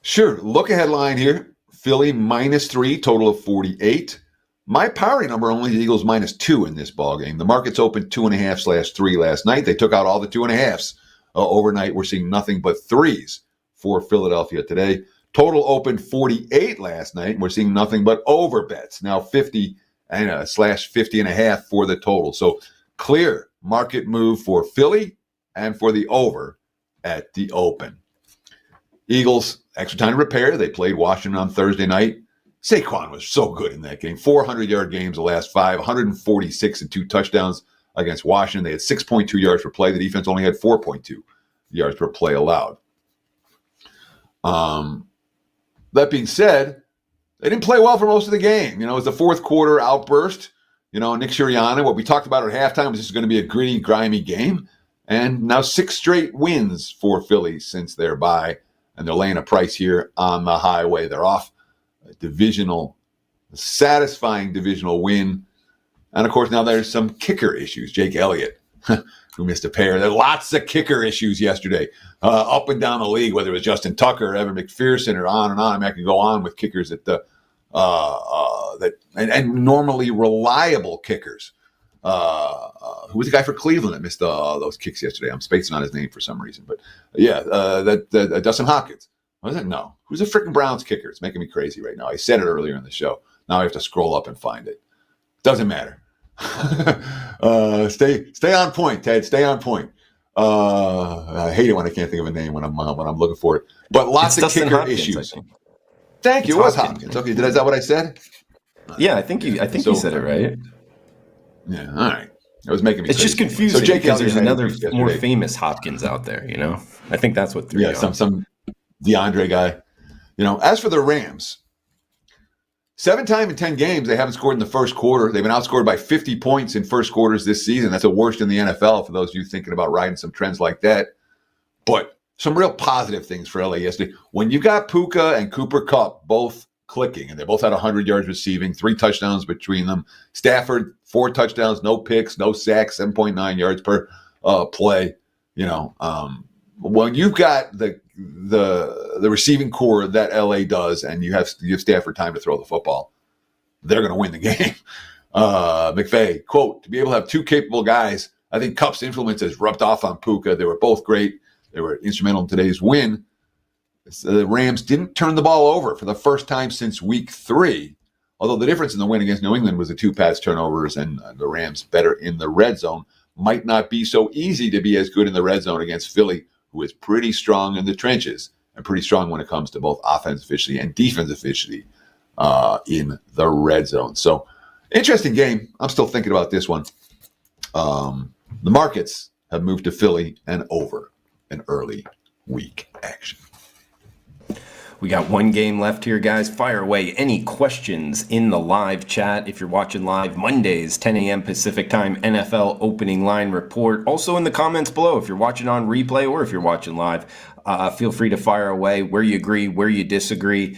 Sure. Look ahead line here. Philly -3, total of 48. My power number only the Eagles -2 in this ball game. The market's opened 2.5/3 last night. They took out all the 2.5s overnight. We're seeing nothing but 3s for Philadelphia today. Total opened 48 last night. We're seeing nothing but over bets. Now 50 and /50.5 for the total. So clear market move for Philly and for the over at the open. Eagles, extra time to prepare. They played Washington on Thursday night. Saquon was so good in that game. 400-yard games the last 5, 146 and 2 touchdowns against Washington. They had 6.2 yards per play. The defense only had 4.2 yards per play allowed. That being said, they didn't play well for most of the game. It was the fourth quarter outburst. Nick Sirianni, what we talked about at halftime was this is going to be a gritty, grimy game. And now 6 straight wins for Philly since their bye. And they're laying a price here on the highway. They're off a satisfying divisional win. And, of course, now there's some kicker issues. Jake Elliott, who missed a pair. There are lots of kicker issues yesterday up and down the league, whether it was Justin Tucker or Evan McPherson or on and on. I mean, I could go on with kickers that normally reliable kickers. Who was the guy for Cleveland that missed those kicks yesterday? I'm spacing on his name for some reason. But, yeah, Dustin Hopkins. Was it? No. Who's the freaking Browns kicker? It's making me crazy right now. I said it earlier in the show. Now I have to scroll up and find it. Doesn't matter. Stay on point, Ted. Stay on point. I hate it when I can't think of a name when I'm looking for it. But lots of kicker Hopkins, issues. Thank you. It was Hopkins. Okay, is that what I said? Yeah, I think you said it right. Yeah. All right. It was making me. It's crazy. just confusing so Jake because Elliott there's another more famous Hopkins out there. I think that's what threw. Yeah, some DeAndre guy. As for the Rams, 7 times in 10 games, they haven't scored in the first quarter. They've been outscored by 50 points in first quarters this season. That's the worst in the NFL for those of you thinking about riding some trends like that. But some real positive things for LA yesterday. When you got Puka and Cooper Kupp both clicking, and they both had 100 yards receiving, 3 touchdowns between them. Stafford, 4 touchdowns, no picks, no sacks, 7.9 yards per play. When you've got the receiving core that LA does, and you have Stafford time to throw the football, they're going to win the game. McVay, quote, to be able to have 2 capable guys, I think Kupp's influence has rubbed off on Puka. They were both great. They were instrumental in today's win. The Rams didn't turn the ball over for the first time since week 3, although the difference in the win against New England was the 2 pass turnovers and the Rams better in the red zone. Might not be so easy to be as good in the red zone against Philly, who is pretty strong in the trenches and pretty strong when it comes to both offensive efficiency and defensive efficiency in the red zone. So, interesting game. I'm still thinking about this one. The markets have moved to Philly and over an early week action. We got one game left here, guys. Fire away any questions in the live chat. If you're watching live, Mondays, 10 a.m. Pacific time, NFL opening line report. Also in the comments below, if you're watching on replay or if you're watching live, feel free to fire away where you agree, where you disagree.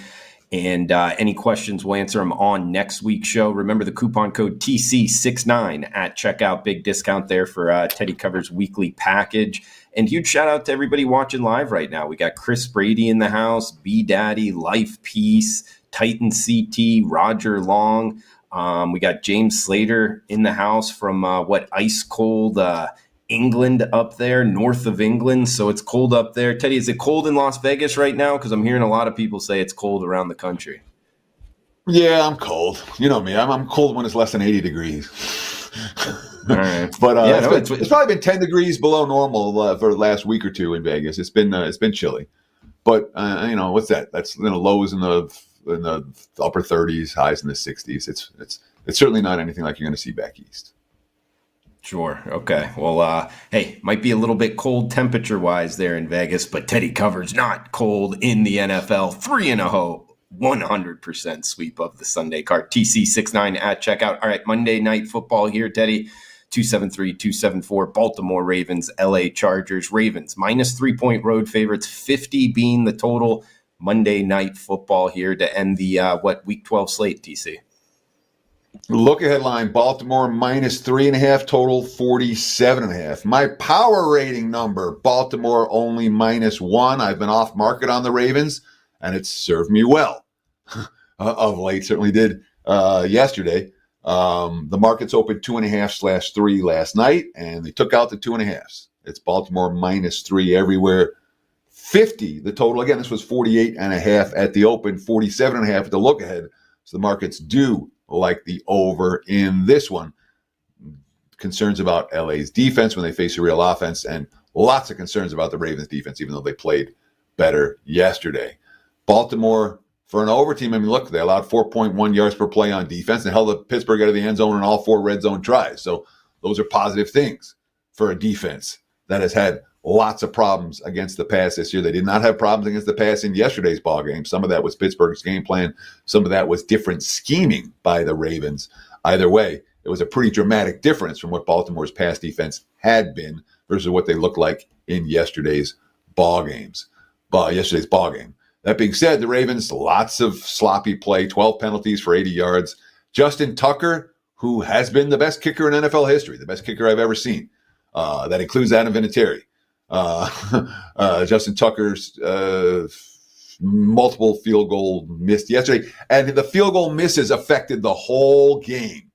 And any questions, we'll answer them on next week's show. Remember the coupon code TC69 at checkout. Big discount there for Teddy Covers weekly package. And huge shout out to everybody watching live right now. We got Chris Brady in the house, B Daddy, Life Peace, Titan CT, Roger Long. We got James Slater in the house from ice cold England up there, north of England. So it's cold up there. Teddy, is it cold in Las Vegas right now? Because I'm hearing a lot of people say it's cold around the country. Yeah, I'm cold. You know me. I'm cold when it's less than 80 degrees. All right. But it's probably been 10 degrees below normal for the last week or two in Vegas. It's been chilly. But what's that? That's lows in the upper 30s, highs in the 60s. It's certainly not anything like you're going to see back east. Sure. Okay. Well, hey, might be a little bit cold temperature-wise there in Vegas, but Teddy Covers not cold in the NFL. 3-0, 100% sweep of the Sunday card. TC69 at checkout. All right, Monday Night Football here, Teddy. 273-274, Baltimore Ravens, LA Chargers. Ravens, minus 3-point road favorites, 50 being the total. Monday Night Football here to end the, Week 12 slate, TC? Look ahead line, Baltimore minus 3.5, total 47.5. My power rating number, Baltimore only -1. I've been off market on the Ravens, and it's served me well. of late. Certainly did yesterday. The markets opened 2.5/3 last night, and they took out the 2.5s. It's Baltimore -3 everywhere. 50, the total. Again, this was 48.5 at the open, 47.5 at the look ahead. So the markets do like the over in this one. Concerns about LA's defense when they face a real offense, and lots of concerns about the Ravens defense, even though they played better yesterday. Baltimore, for an over team, I mean, look, they allowed 4.1 yards per play on defense and held Pittsburgh out of the end zone in all 4 red zone tries. So those are positive things for a defense that has had lots of problems against the pass this year. They did not have problems against the pass in yesterday's ball game. Some of that was Pittsburgh's game plan. Some of that was different scheming by the Ravens. Either way, it was a pretty dramatic difference from what Baltimore's pass defense had been versus what they looked like in yesterday's ball game. That being said, the Ravens, lots of sloppy play, 12 penalties for 80 yards. Justin Tucker, who has been the best kicker in NFL history, the best kicker I've ever seen. That includes Adam Vinatieri. Justin Tucker's multiple field goal missed yesterday. And the field goal misses affected the whole game,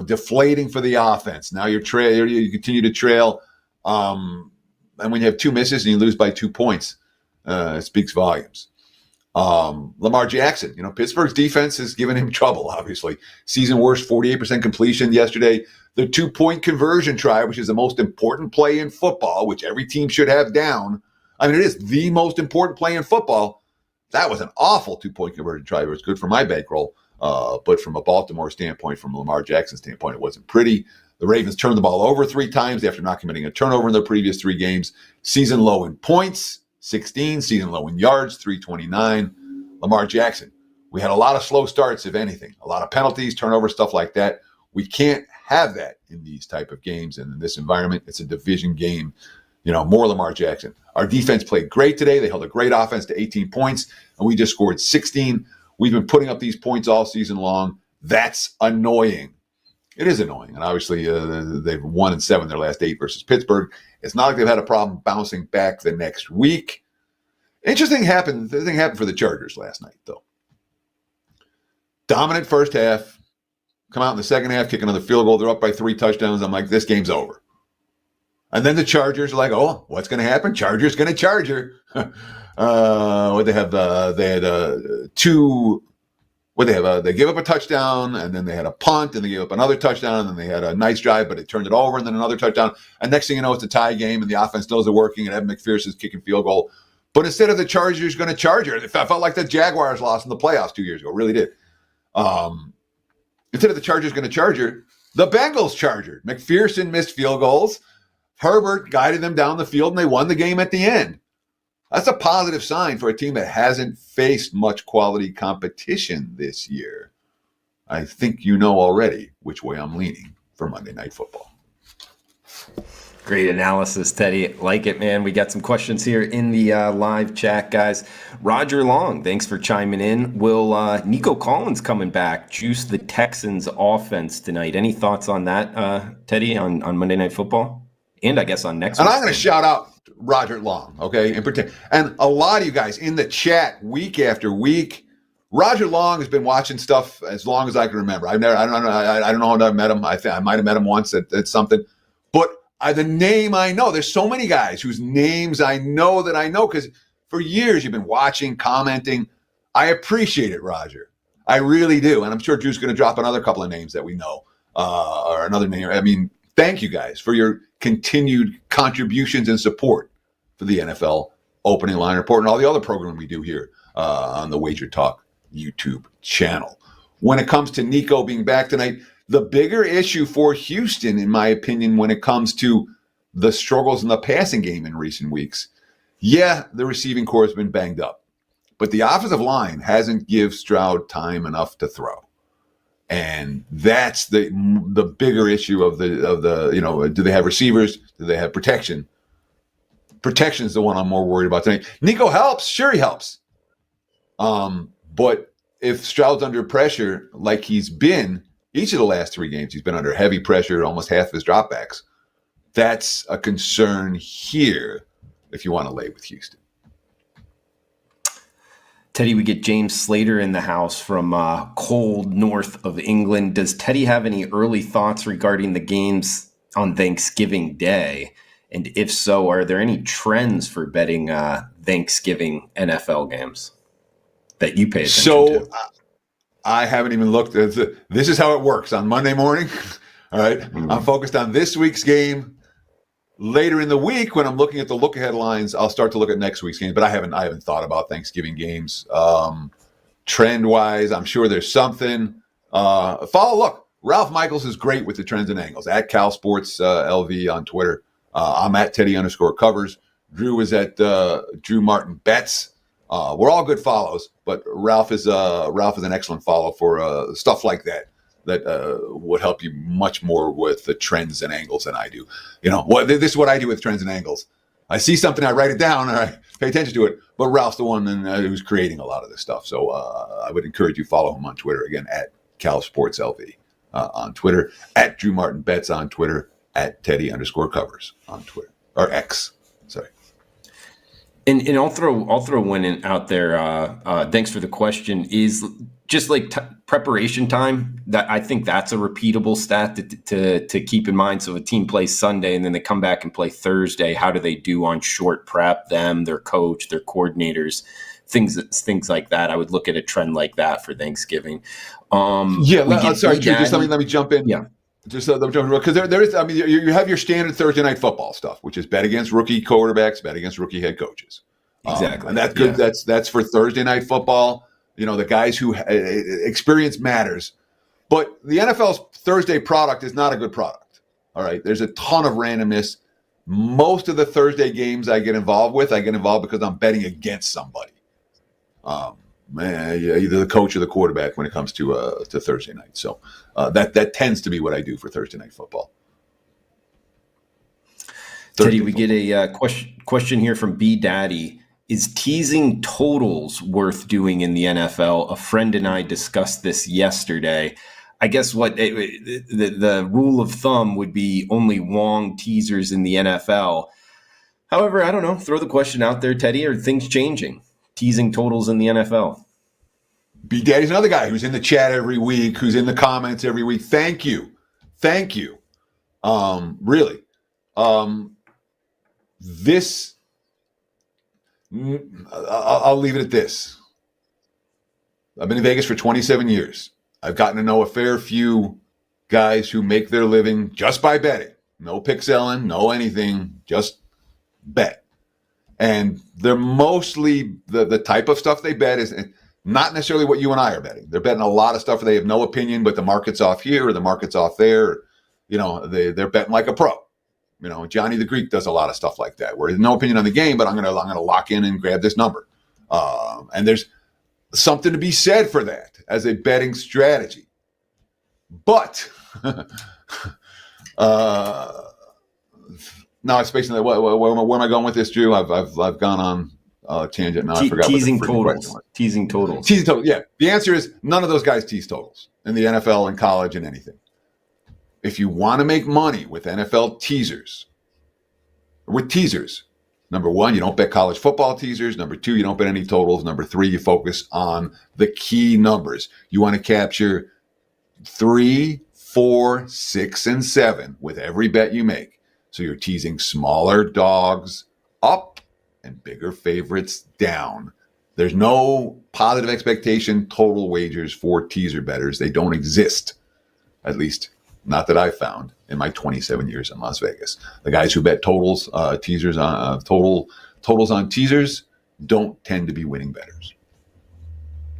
deflating for the offense. Now you continue to trail. And when you have 2 misses and you lose by 2 points, it speaks volumes. Lamar Jackson, Pittsburgh's defense has given him trouble, obviously. Season worst, 48% completion yesterday. The 2-point conversion try, which is the most important play in football, which every team should have down. I mean, it is the most important play in football. That was an awful 2-point conversion try. It was good for my bankroll. But from a Baltimore standpoint, from a Lamar Jackson standpoint, it wasn't pretty. The Ravens turned the ball over 3 times after not committing a turnover in their previous 3 games. Season low in points, 16. Season low in yards, 329. Lamar Jackson, we had a lot of slow starts, if anything. A lot of penalties, turnover, stuff like that. We can't have that in these type of games and in this environment. It's a division game. More Lamar Jackson. Our defense played great today. They held a great offense to 18 points, and we just scored 16. We've been putting up these points all season long. That's annoying. It is annoying. And obviously, they've 1-7 their last 8 versus Pittsburgh. It's not like they've had a problem bouncing back the next week. Interesting thing happened for the Chargers last night, though. Dominant first half. Come out in the second half, kick another field goal. They're up by 3 touchdowns. I'm like, this game's over. And then the Chargers are like, oh, what's going to happen? Chargers going to Charger. What they have? They had 2. What they have? They gave up a touchdown, and then they had a punt, and they gave up another touchdown, and then they had a nice drive, but it turned it over, and then another touchdown. And next thing you know, it's a tie game, and the offense knows they're working, and Evan McPherson's kicking field goal. But instead of the Chargers going to Charger, it felt like the Jaguars lost in the playoffs 2 years ago. It really did. Instead of the Chargers going to Charger, the Bengals chargered. McPherson missed field goals. Herbert guided them down the field, and they won the game at the end. That's a positive sign for a team that hasn't faced much quality competition this year. I think you know already which way I'm leaning for Monday Night Football. Great analysis, Teddy. Like it, man. We got some questions here in the live chat, guys. Roger Long, thanks for chiming in. Will Nico Collins coming back juice the Texans offense tonight? Any thoughts on that, Teddy, on Monday Night Football? And I guess on next week. And I'm going to shout out Roger Long, okay, in particular. And a lot of you guys in the chat week after week. Roger Long has been watching stuff as long as I can remember. I don't know how I met him. I might have met him once at something. But the name I know, there's so many guys whose names I know because for years you've been watching, commenting. I appreciate it, Roger. I really do. And I'm sure Drew's going to drop another couple of names that we know or another name. I mean, thank you guys for your continued contributions and support for the NFL Opening Line Report and all the other programming we do here on the Wager Talk YouTube channel. When it comes to Nico being back tonight, the bigger issue for Houston, in my opinion, when it comes to the struggles in the passing game in recent weeks, the receiving corps has been banged up, but the offensive line hasn't give Stroud time enough to throw. And that's the bigger issue of the do they have receivers? Do they have protection? Protection is the one I'm more worried about tonight. Nico helps. Sure, he helps. But if Stroud's under pressure like he's been each of the last 3 games, he's been under heavy pressure, almost half of his dropbacks. That's a concern here if you want to lay with Houston. Teddy, we get James Slater in the house from cold north of England. Does Teddy have any early thoughts regarding the games on Thanksgiving Day? And if so, are there any trends for betting Thanksgiving NFL games that you pay attention to? I haven't even looked at this is how it works on Monday morning. All right. Mm-hmm. I'm focused on this week's game. Later in the week, when I'm looking at the look-ahead lines, I'll start to look at next week's game. But I haven't thought about Thanksgiving games. Trend-wise, I'm sure there's something. Look, Ralph Michaels is great with the trends and angles. At Cal Sports LV on Twitter. I'm at Teddy_covers. Drew is at Drew Martin Bets. We're all good follows, but Ralph is an excellent follow for stuff like that would help you much more with the trends and angles than I do. This is what I do with trends and angles. I see something, I write it down, and I pay attention to it. But Ralph's the one who's creating a lot of this stuff. So I would encourage you to follow him on Twitter, again, at Cal Sports LV on Twitter, at Drew Martin Bets on Twitter, at Teddy_covers on Twitter, or X. Sorry. And I'll throw one in out there. Thanks for the question. Is just like preparation time. That I think that's a repeatable stat to keep in mind. So if a team plays Sunday and then they come back and play Thursday, how do they do on short prep? Them, their coach, their coordinators, things like that. I would look at a trend like that for Thanksgiving. Sorry, Drew, just let me jump in. Yeah. Just because there is, you have your standard Thursday night football stuff, which is bet against rookie quarterbacks, bet against rookie head coaches. Exactly. And that's good. Yeah. That's for Thursday night football. The guys who experience matters. But the NFL's Thursday product is not a good product. All right. There's a ton of randomness. Most of the Thursday games I get involved because I'm betting against somebody. Either the coach or the quarterback when it comes to Thursday night. So that tends to be what I do for Thursday night football. Teddy, we get a question here from B Daddy. Is teasing totals worth doing in the NFL? A friend and I discussed this yesterday. I guess the rule of thumb would be only Wong teasers in the NFL. However, I don't know. Throw the question out there, Teddy. Are things changing? Teasing totals in the NFL. B Daddy's another guy who's in the chat every week, who's in the comments every week. Thank you. Really. I'll leave it at this. I've been in Vegas for 27 years. I've gotten to know a fair few guys who make their living just by betting. No pick selling, no anything, just bet. And they're mostly the type of stuff they bet is not necessarily what you and I are betting. They're betting a lot of stuff where they have no opinion, but the market's off here or the market's off there. They're betting like a pro. Johnny the Greek does a lot of stuff like that, where there's no opinion on the game, but I'm gonna lock in and grab this number. And there's something to be said for that as a betting strategy. But no, it's basically where am I going with this, Drew? I've gone on a tangent now. I forgot. Teasing totals. Teasing totals. Yeah. The answer is none of those guys tease totals in the NFL and college and anything. If you want to make money with NFL teasers, number one, you don't bet college football teasers. Number two, you don't bet any totals. Number three, you focus on the key numbers. You want to capture 3, 4, 6, and 7 with every bet you make. So you're teasing smaller dogs up and bigger favorites down. There's no positive expectation total wagers for teaser bettors. They don't exist, at least not that I've found in my 27 years in Las Vegas. The guys who bet totals, teasers on totals on teasers don't tend to be winning bettors.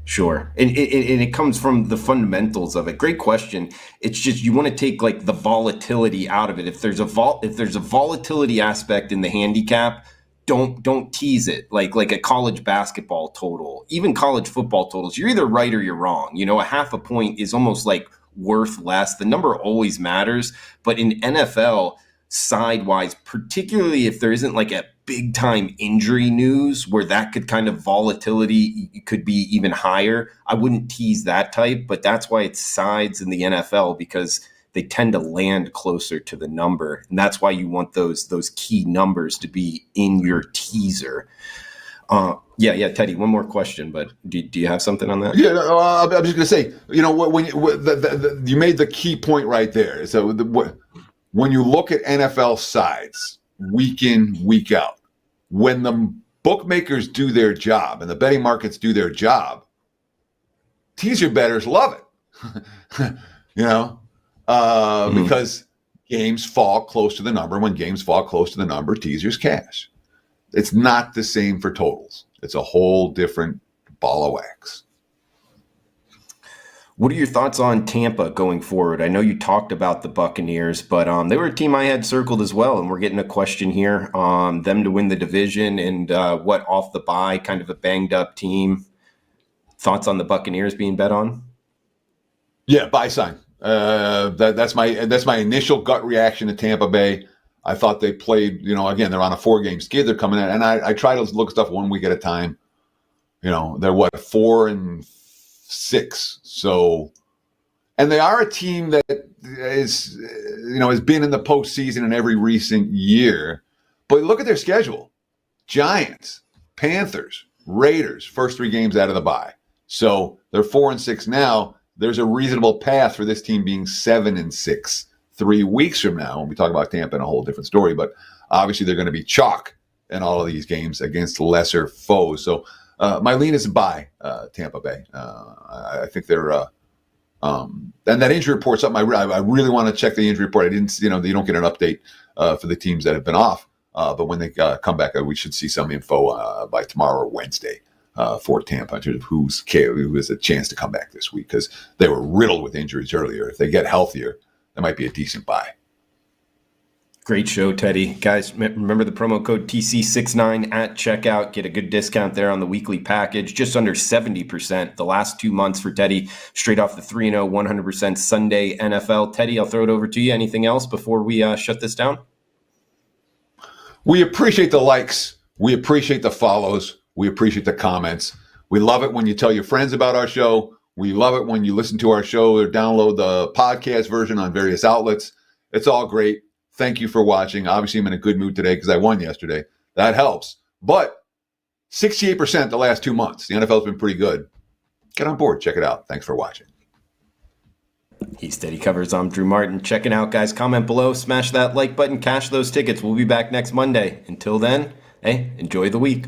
Sure. And it comes from the fundamentals of it. Great question. It's just you want to take like the volatility out of it. If there's a volatility aspect in the handicap, don't tease it. Like a college basketball total, even college football totals. You're either right or you're wrong. A half a point is almost like worth less. The number always matters, but in NFL sidewise, particularly if there isn't like a big time injury news where that could kind of volatility could be even higher, I wouldn't tease that type, but that's why it's sides in the NFL, because they tend to land closer to the number. And that's why you want those key numbers to be in your teaser. Yeah, Teddy, one more question, but do you have something on that? Yeah, no, I'm just going to say, when you made the key point right there. So when you look at NFL sides week in, week out, when the bookmakers do their job and the betting markets do their job, teaser bettors love it. Because games fall close to the number. When games fall close to the number, teasers cash. It's not the same for totals. It's a whole different ball of wax. What are your thoughts on Tampa going forward? I know you talked about the Buccaneers, but they were a team I had circled as well, and we're getting a question here on them to win the division and what off the bye, kind of a banged up team. Thoughts on the Buccaneers being bet on? Yeah, buy sign. That's my initial gut reaction to Tampa Bay. I thought they played, again, they're on a 4-game skid. They're coming in, and I try to look at stuff 1 week at a time. They're 4-6. So, and they are a team that is, has been in the postseason in every recent year. But look at their schedule: Giants, Panthers, Raiders. First 3 games out of the bye. So they're 4-6 now. There's a reasonable path for this team being 7-6 3 weeks from now. When we talk about Tampa, in a whole different story, but obviously they're going to be chalk in all of these games against lesser foes. So my lean is buy Tampa Bay. I think they're and that injury report, something I really want to check the injury report. I didn't, you don't get an update for the teams that have been off, but when they come back, we should see some info by tomorrow or Wednesday. For Tampa, in terms of who has a chance to come back this week, because they were riddled with injuries earlier. If they get healthier, that might be a decent buy. Great show, Teddy. Guys, remember the promo code TC69 at checkout. Get a good discount there on the weekly package. Just under 70% the last 2 months for Teddy. Straight off the 3-0, 100% Sunday NFL. Teddy, I'll throw it over to you. Anything else before we shut this down? We appreciate the likes. We appreciate the follows. We appreciate the comments. We love it when you tell your friends about our show. We love it when you listen to our show or download the podcast version on various outlets. It's all great. Thank you for watching. Obviously, I'm in a good mood today because I won yesterday. That helps. But 68% the last 2 months. The NFL's been pretty good. Get on board. Check it out. Thanks for watching. He's Teddy Covers. I'm Drew Martin. Check it out, guys. Comment below. Smash that like button. Cash those tickets. We'll be back next Monday. Until then, hey, enjoy the week.